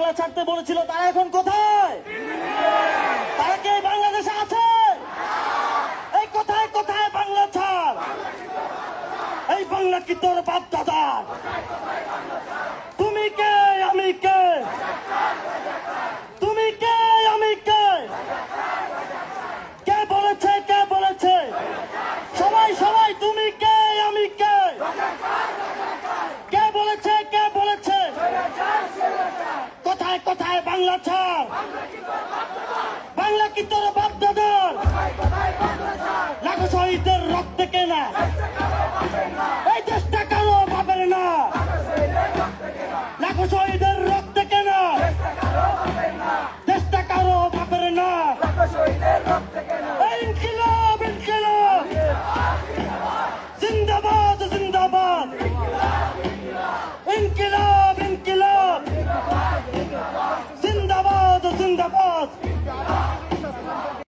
বাংলা ছাড়তে বলেছিল তারা এখন কোথায়? তারা কি এই বাংলাদেশে আছে? এই কোথায় কোথায় বাংলা ছাড়? এই বাংলা কি তোর বাপ দাদা? তুমি কে আমি কে? তুমি কে আমি কে? কে বলেছে কে বলেছে? সবাই সবাই তুমি কে আমি কে? কে বলেছে কে বলেছে? কোথায় কোথায় বাংলা ছাড়? বাংলা কি তোর বাপ দাদার? লাখো শহীদের রক্তে কেনা এই দেশটা কারো বাপের না। লাখো শহীদের রক্তে কেনা দেশটা কারো বাপের না।